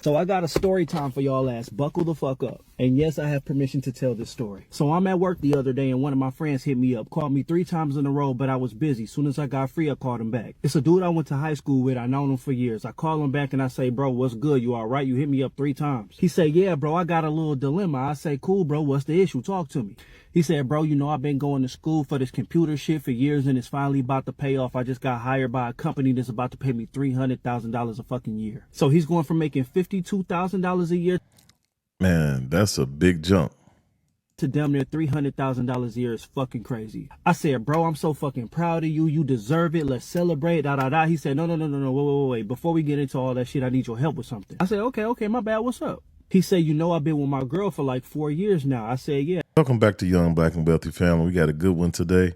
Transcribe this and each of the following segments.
So I got a story time for y'all ass. Buckle the fuck up. And yes, I have permission to tell this story. So I'm at work the other day and one of my friends hit me up, called me 3 times in a row, but I was busy. Soon as I got free, I called him back. It's a dude I went to high school with. I known him for years. I call him back and I say, bro, what's good? You all right? You hit me up 3 times. He said, yeah, bro, I got a little dilemma. I say, cool, bro. What's the issue? Talk to me. He said, bro, you know, I've been going to school for this computer shit for years and it's finally about to pay off. I just got hired by a company that's about to pay me $300,000 a fucking year. So he's going from making $52,000 a year. Man, that's a big jump. To damn near $300,000 a year is fucking crazy. I said, bro, I'm so fucking proud of you. You deserve it. Let's celebrate. He said, no. Wait. Before we get into all that shit, I need your help with something. I said, okay, my bad. What's up? He said, you know, I've been with my girl for like 4 years now. I said, yeah. Welcome back to Young Black and Wealthy Family. We got a good one today.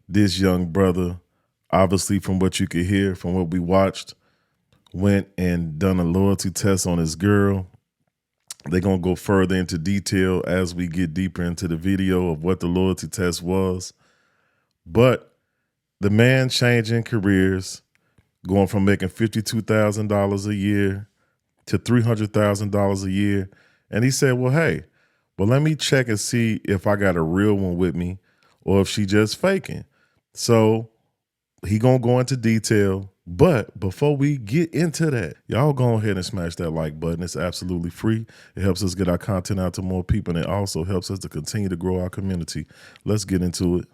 This young brother, obviously from what you could hear, from what we watched, went and done a loyalty test on his girl. They're going to go further into detail as we get deeper into the video of what the loyalty test was. But the man changing careers, going from making $52,000 a year to $300,000 a year. And he said, well, hey, let me check and see if I got a real one with me or if she just faking. So he going to go into detail. But before we get into that, y'all go ahead and smash that like button. It's absolutely free. It helps us get our content out to more people, and it also helps us to continue to grow our community. Let's get into it.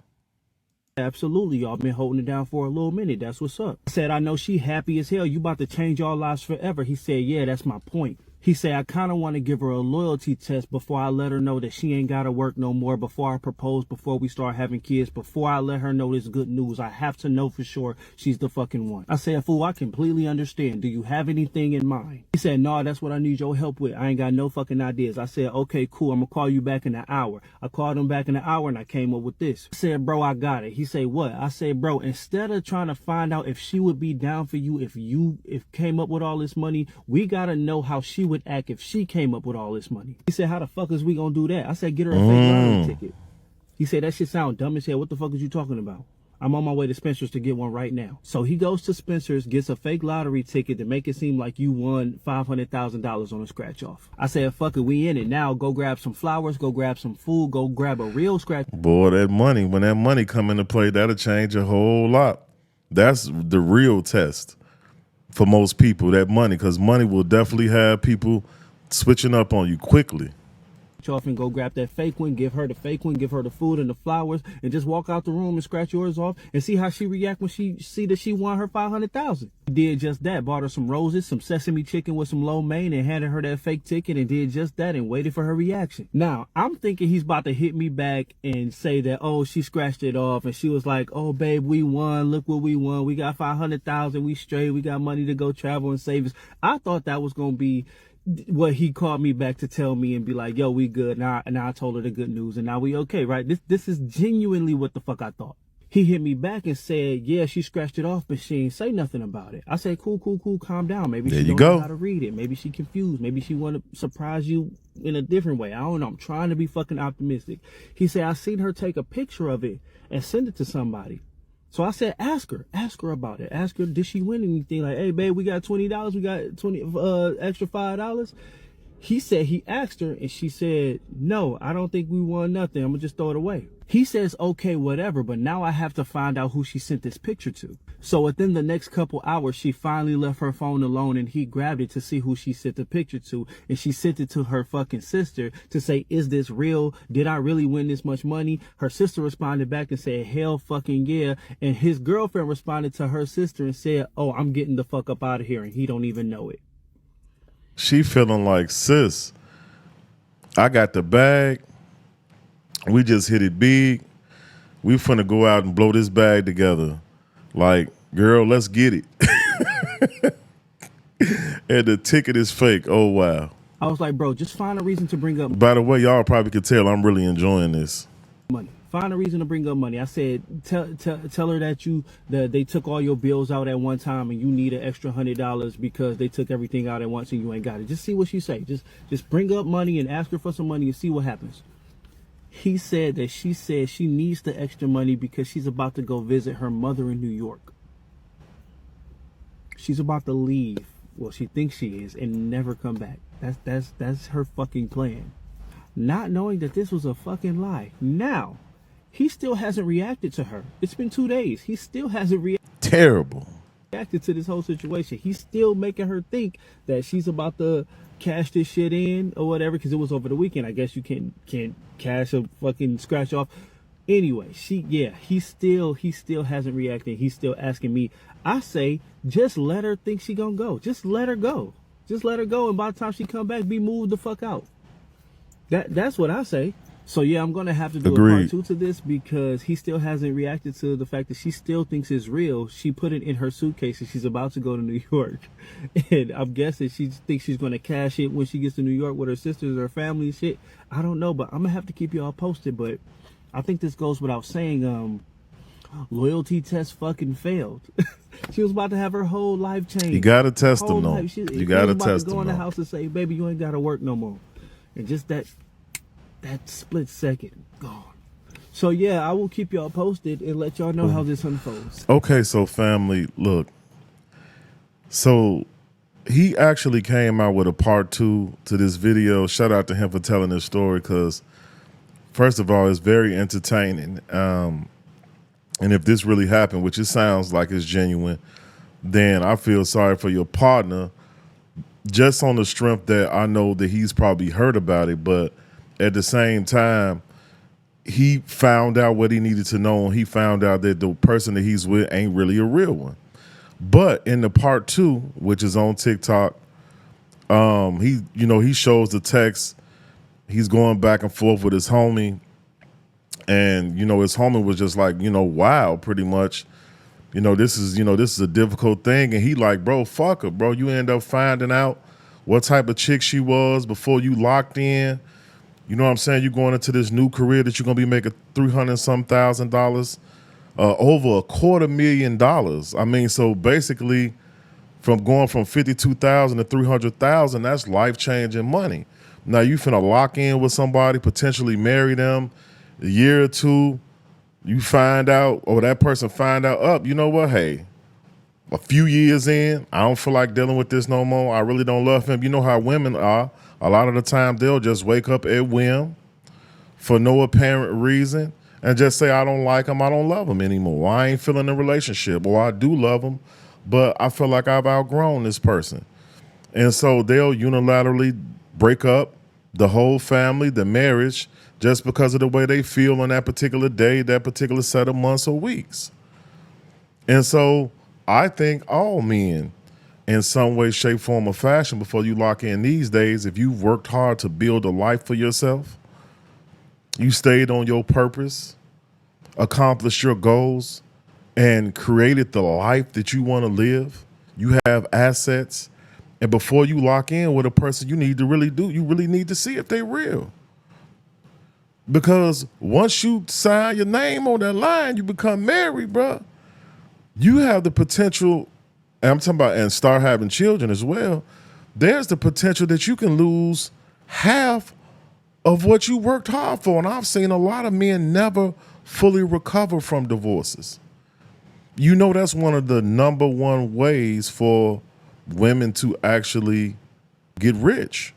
Absolutely. Y'all been holding it down for a little minute. That's what's up. I said, I know she happy as hell. You about to change our lives forever. He said, yeah, that's my point. He said, I kind of want to give her a loyalty test before I let her know that she ain't got to work no more, before I propose, before we start having kids, before I let her know this good news. I have to know for sure she's the fucking one. I said, fool, I completely understand. Do you have anything in mind? He said, no, that's what I need your help with. I ain't got no fucking ideas. I said, okay, cool. I'm going to call you back in an hour. I called him back in an hour and I came up with this. I said, bro, I got it. He said, what? I said, bro, instead of trying to find out if she would be down for you, if came up with all this money, we got to know how she would act if she came up with all this money. He said, how the fuck is we gonna do that? I said, get her a fake lottery ticket. He said, that shit sound dumb as hell. What the fuck is you talking about? I'm on my way to Spencer's to get one right now. So he goes to Spencer's, gets a fake lottery ticket to make it seem like you won $500,000 on a scratch off. I said, fuck it, we in it now. Go grab some flowers, go grab some food, go grab a real scratch. Boy, that money, when that money come into play, that'll change a whole lot. That's the real test for most people, that money, because money will definitely have people switching up on you quickly. Off and go grab that fake one, give her the fake one, give her the food and the flowers, and just walk out the room and scratch yours off and see how she react when she see that she won her $500,000. He did just that, bought her some roses, some sesame chicken with some lo mein, and handed her that fake ticket and did just that and waited for her reaction. Now I'm thinking he's about to hit me back and say that, oh, she scratched it off and she was like, oh babe, we won, look what we won, we got 500,000, we straight, we got money to go travel and save us. I thought that was gonna be what he called me back to tell me and be like, yo, we good. Now I told her the good news and now we okay, right? This is genuinely what the fuck I thought. He hit me back and said, yeah, she scratched it off, but she ain't say nothing about it. I said, cool, calm down. Maybe she don't know how to read it. Maybe she confused. Maybe she want to surprise you in a different way. I don't know. I'm trying to be fucking optimistic. He said, I seen her take a picture of it and send it to somebody. So I said, ask her about it. Ask her, did she win anything? Like, hey, babe, we got $20. We got extra $5. He said he asked her and she said, no, I don't think we won nothing. I'm gonna just throw it away. He says, okay, whatever. But now I have to find out who she sent this picture to. So within the next couple hours, she finally left her phone alone and he grabbed it to see who she sent the picture to. And she sent it to her fucking sister to say, is this real? Did I really win this much money? Her sister responded back and said, hell fucking yeah. And his girlfriend responded to her sister and said, oh, I'm getting the fuck up out of here. And he don't even know it. She feeling like, sis, I got the bag. We just hit it big. We finna go out and blow this bag together. Like, girl, let's get it. And the ticket is fake. Oh, wow. I was like, bro, just find a reason to bring up. By the way, y'all probably could tell I'm really enjoying this. Money. Find a reason to bring up money. I said, tell her that they took all your bills out at one time and you need an extra $100 because they took everything out at once and you ain't got it. Just see what she say. Just bring up money and ask her for some money and see what happens. He said that she said she needs the extra money because she's about to go visit her mother in New York. She's about to leave Well, she thinks she is, and never come back. That's her fucking plan. Not knowing that this was a fucking lie. Now, he still hasn't reacted to her. It's been 2 days. He still hasn't Terrible. reacted to this whole situation. He's still making her think that she's about to cash this shit in or whatever, because it was over the weekend. I guess you can't cash a fucking scratch off. Anyway, he still hasn't reacted. He's still asking me. I say, just let her think she gonna go. Just let her go. Just let her go, and by the time she come back, be moved the fuck out. That's what I say. So yeah, I'm gonna have to do a part 2 to this, because he still hasn't reacted to the fact that she still thinks it's real. She put it in her suitcase and she's about to go to New York, and I'm guessing she thinks she's gonna cash it when she gets to New York with her sisters or her family and shit. I don't know, but I'm gonna have to keep y'all posted. But I think this goes without saying. Loyalty test fucking failed. She was about to have her whole life changed. You gotta test them though. You gotta test them. Go in the house and say, "Baby, you ain't gotta work no more," and just that split second gone. So yeah, I will keep y'all posted and let y'all know how this unfolds. Okay, so family, look. So he actually came out with a part 2 to this video. Shout out to him for telling this story, because first of all, it's very entertaining. And if this really happened, which it sounds like it's genuine, then I feel sorry for your partner, just on the strength that I know that he's probably heard about it. But at the same time, he found out what he needed to know, and he found out that the person that he's with ain't really a real one. But in the part 2, which is on TikTok, he shows the text. He's going back and forth with his homie. And, his homie was just like, wow, pretty much, this is a difficult thing. And he like, bro, fuck her, bro. You end up finding out what type of chick she was before you locked in. You know what I'm saying? You're going into this new career that you're going to be making $300,000, over $250,000. I mean, so basically from going from 52,000 to 300,000, that's life-changing money. Now you finna lock in with somebody, potentially marry them. A year or two, you find out, or that person find out, you know what, hey, a few years in, I don't feel like dealing with this no more. I really don't love him. You know how women are. A lot of the time, they'll just wake up at whim for no apparent reason and just say, I don't like him, I don't love him anymore. I ain't feeling the relationship, or I do love him, but I feel like I've outgrown this person. And so they'll unilaterally break up the whole family, the marriage, just because of the way they feel on that particular day, that particular set of months or weeks. And so I think all men, in some way, shape, form, or fashion, before you lock in these days, if you've worked hard to build a life for yourself, you stayed on your purpose, accomplished your goals, and created the life that you want to live, you have assets, and before you lock in with a person, you really need to see if they're real. Because once you sign your name on that line, you become married, bro. You have the potential, and I'm talking about, and start having children as well. There's the potential that you can lose half of what you worked hard for. And I've seen a lot of men never fully recover from divorces. That's one of the number one ways for women to actually get rich.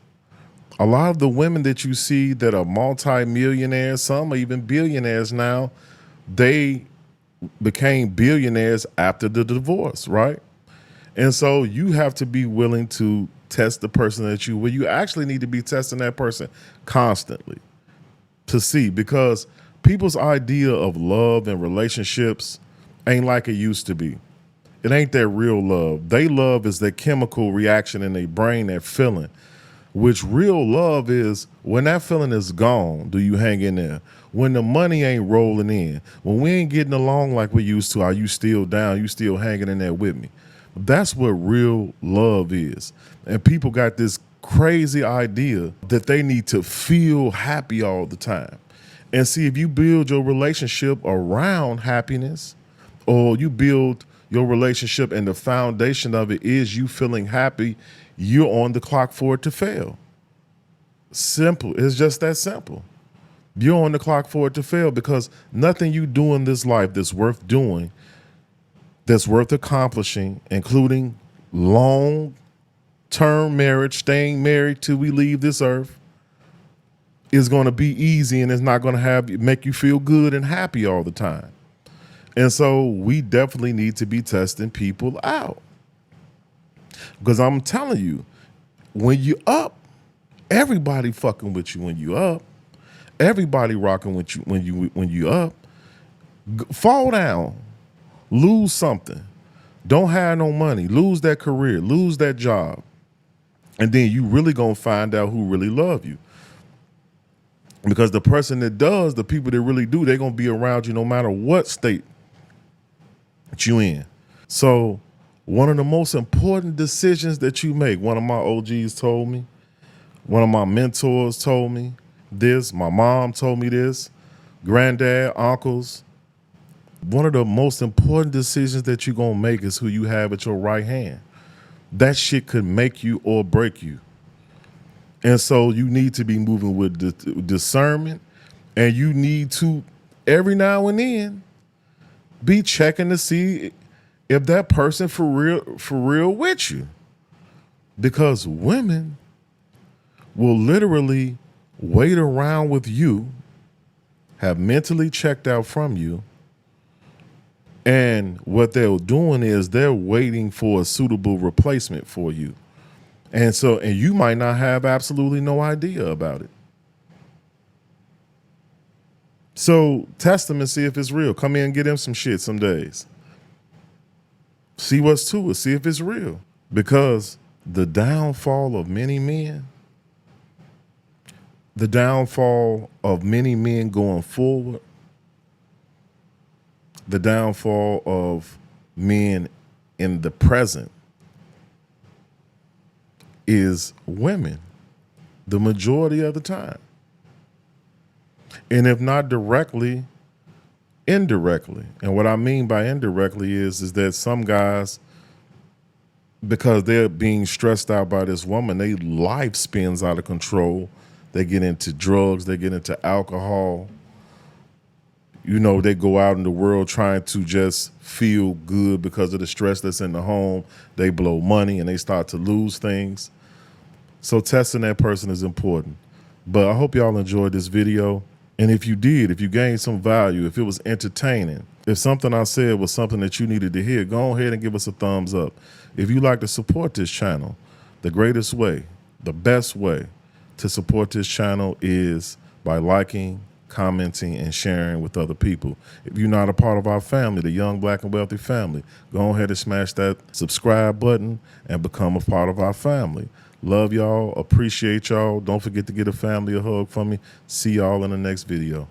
A lot of the women that you see that are multi-millionaires, some are even billionaires now, they became billionaires after the divorce, right? And so you have to be willing to test the person that you actually need to be testing that person constantly to see, because people's idea of love and relationships ain't like it used to be. It ain't that real love. They love is that chemical reaction in their brain, that feeling. Which real love is when that feeling is gone, do you hang in there? When the money ain't rolling in, when we ain't getting along like we used to, are you still down? You still hanging in there with me? That's what real love is. And people got this crazy idea that they need to feel happy all the time. And see, if you build your relationship around happiness, or you build your relationship and the foundation of it is you feeling happy, you're on the clock for it to fail. Simple. It's just that simple. You're on the clock for it to fail, because nothing you do in this life that's worth doing, that's worth accomplishing, including long term marriage, staying married till we leave this earth, is going to be easy and it's not going to make you feel good and happy all the time. And so we definitely need to be testing people out. Because I'm telling you, when you up, everybody fucking with you when you up. Everybody rocking with you when you up. Fall down, lose something, don't have no money, lose that career, lose that job, and then you really gonna find out who really love you. Because the person that does, the people that really do, they're gonna be around you no matter what state that you in. So one of the most important decisions that you make, one of my OGs told me, one of my mentors told me this, my mom told me this, granddad, uncles, one of the most important decisions that you're going to make is who you have at your right hand. That shit could make you or break you. And so you need to be moving with discernment, and you need to, every now and then, be checking to see if that person for real with you. Because women will literally wait around with you, have mentally checked out from you, and what they're doing is they're waiting for a suitable replacement for you. And you might not have absolutely no idea about it. So test them and see if it's real. Come in and get him some shit some days. See what's to it. See if it's real. Because the downfall of many men, the downfall of many men going forward, the downfall of men in the present is women, the majority of the time. And if not directly, indirectly. And what I mean by indirectly is that some guys, because they're being stressed out by this woman, their life spins out of control. They get into drugs, they get into alcohol. You know, they go out in the world trying to just feel good because of the stress that's in the home. They blow money and they start to lose things. So testing that person is important. But I hope y'all enjoyed this video. And if you did, if you gained some value, if it was entertaining, if something I said was something that you needed to hear, go ahead and give us a thumbs up. If you like to support this channel, the greatest way, the best way to support this channel is by liking, commenting, and sharing with other people. If you're not a part of our family, the Young Black and Wealthy family, go ahead and smash that subscribe button and become a part of our family. Love y'all. Appreciate y'all. Don't forget to get a family a hug from me. See y'all in the next video.